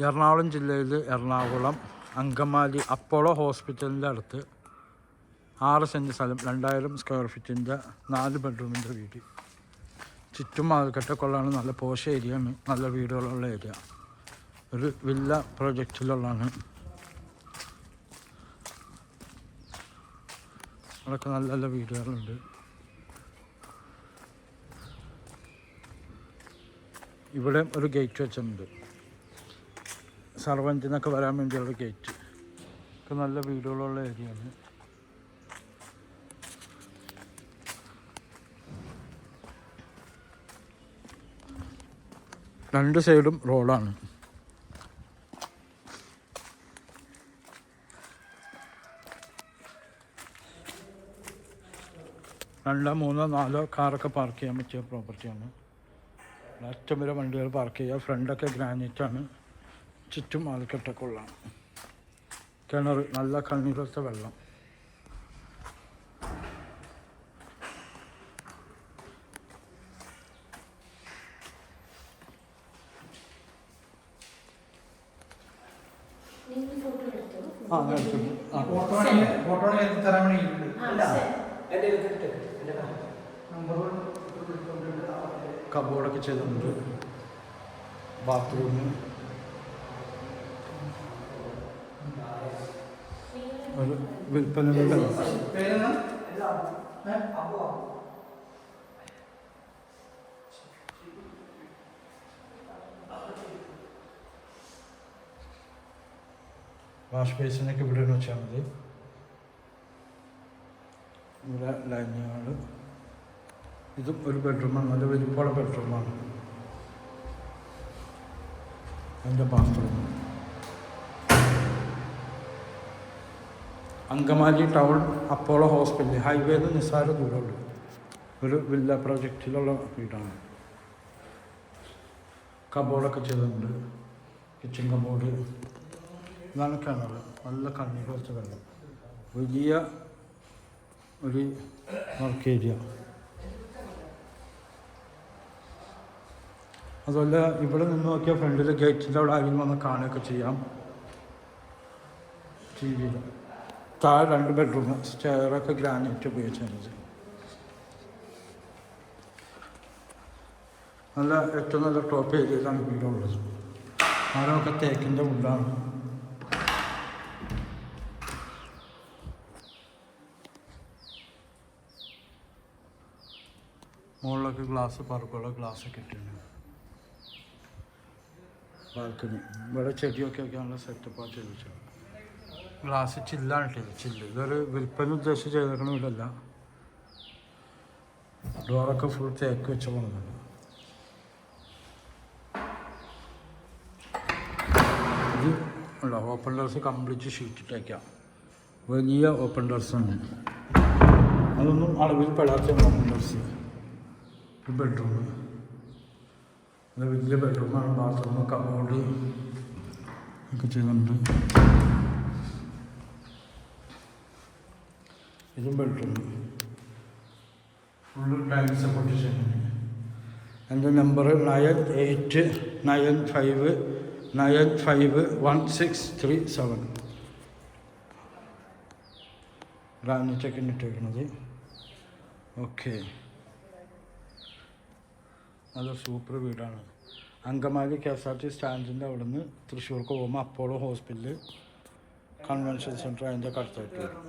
എറണാകുളം ജില്ലയിൽ എറണാകുളം അങ്കമാലി അപ്പോളോ ഹോസ്പിറ്റലിൻ്റെ അടുത്ത് 6 സെൻറ്റ് സ്ഥലം 2000 സ്ക്വയർ ഫീറ്റിൻ്റെ 4 ബെഡ്റൂമിൻ്റെ വീട്. ചുറ്റും മാർക്കറ്റൊക്കെയുള്ളതാണ്. നല്ല പോഷ ഏരിയയാണ്, നല്ല വീടുകളുള്ള ഏരിയ. ഒരു വില്ല പ്രൊജക്റ്റിലുള്ളതാണ്. അവിടെയൊക്കെ നല്ല നല്ല വീടുകളുണ്ട്. ഇവിടെ ഒരു ഗേറ്റ് വെച്ചിട്ടുണ്ട്, സർവൻറ്റിനൊക്കെ വരാൻ വേണ്ടിയുള്ള ഗേറ്റ്. ഒക്കെ നല്ല വീടുകളുള്ള ഏരിയയാണ്. രണ്ട് സൈഡും റോഡാണ്. രണ്ടോ മൂന്നോ നാലോ കാറൊക്കെ പാർക്ക് ചെയ്യാൻ പറ്റിയ പ്രോപ്പർട്ടിയാണ്. അറ്റം വരെ വണ്ടികൾ പാർക്ക് ചെയ്യുക. ഫ്രണ്ടൊക്കെ ഗ്രാനൈറ്റാണ്, ചുറ്റും ആൽക്കെട്ടൊക്കെ ഉള്ളതാണ്. കിണർ, നല്ല കണ്ണീരത്തെ വെള്ളം. കബോർഡൊക്കെ ചെയ്തിട്ടുണ്ട്. ബാത്റൂം, ഒരു വിൽപ്പനകളുടെ വാഷ് ബേസിനൊക്കെ ഇവിടെ വെച്ചാൽ മതി. ഇവിടെ ലൈനിങ്ങുകൾ. ഇതും ഒരു ബെഡ്റൂമാണ്, നല്ല വലിപ്പമുള്ള ബെഡ്റൂമാണ്. അതിൻ്റെ bathroom. Angamaly town Apollo hospital ഹൈവേന്ന് നിസ്സാര ദൂരമുള്ളൂ. ഒരു വില്ല പ്രോജക്റ്റിലുള്ള വീടാണ്. കബോർഡൊക്കെ ചെയ്തിട്ടുണ്ട്, കിച്ചൺ കബോർഡ്. ഇതാണ് കിണർ, നല്ല കണ്ണീർ കുറച്ച് വെള്ളം. വലിയ ഒരു വർക്ക് ഏരിയ. അതുപോലെ ഇവിടെ നിന്ന് നോക്കിയാൽ ഫ്രണ്ടിൽ ഗേറ്റിൻ്റെ അവിടെ ആരെങ്കിലും വന്ന് കാണുകയൊക്കെ ചെയ്യാം. ടി വിയിൽ താഴെ 2 ബെഡ്റൂം, സ്റ്റെയറൊക്കെ ഗ്രാനൈറ്റ് ഉപയോഗിച്ചത്. നല്ല ഏറ്റവും നല്ല ടോപ്പ് ഏരിയയിലാണ് വീടുള്ളത്. മരമൊക്കെ തേക്കിൻ്റെ വുഡാണ്. മുകളിലൊക്കെ ഗ്ലാസ്, പറക്കുള്ള ഗ്ലാസ്സൊക്കെ ഇട്ടിട്ടുണ്ട്. ബാൽക്കണി, ഇവിടെ ചെടിയൊക്കെ നല്ല സെറ്റപ്പാണ് ചെയ്തിട്ട്. ഗ്ലാസ് ചില്ലാണ് ഇട്ടത്, ചില്ല്. ഇതൊരു വിൽപ്പന ഉദ്ദേശിച്ച് ചെയ്തേക്കണ വീടല്ല. ഡോറൊക്കെ ഫുൾ തേക്ക് വെച്ച പോകുന്നുണ്ട്. ഇത് ഉള്ള ഓപ്പൺ ഡോർസ് കംപ്ലീറ്റ് ഷീറ്റ് ഇട്ടേക്കാം. വലിയ ഓപ്പൺ ഡോർസാണ്, അതൊന്നും അളവിൽ പെടാത്ത ഓപ്പൺ ഡോർസ്. ബെഡ്റൂം, അത് വലിയ ബെഡ്റൂമാണ്. ബാത്റൂം, കബോർഡ് ഒക്കെ ചെയ്യുന്നുണ്ട്. ഇതും ബെഡ്റൂം, ഫുള്ള് ടൈൽസ് സപ്പോർട്ട് ചെയ്യുന്നുണ്ട്. എൻ്റെ നമ്പർ 9895951637. ഗ്രാനൈറ്റൊക്കെ ഇട്ടേക്കുന്നത്. ഓക്കെ, നല്ല സൂപ്പർ വീടാണ്. അങ്കമാലി KSRT സ്റ്റാൻഡിൻ്റെ അവിടെ നിന്ന് തൃശ്ശൂർക്ക് പോകുമ്പോൾ അപ്പോളോ ഹോസ്പിറ്റൽ കൺവെൻഷൻ സെൻറ്റർ അതിൻ്റെ അടുത്തായിട്ട് വരും.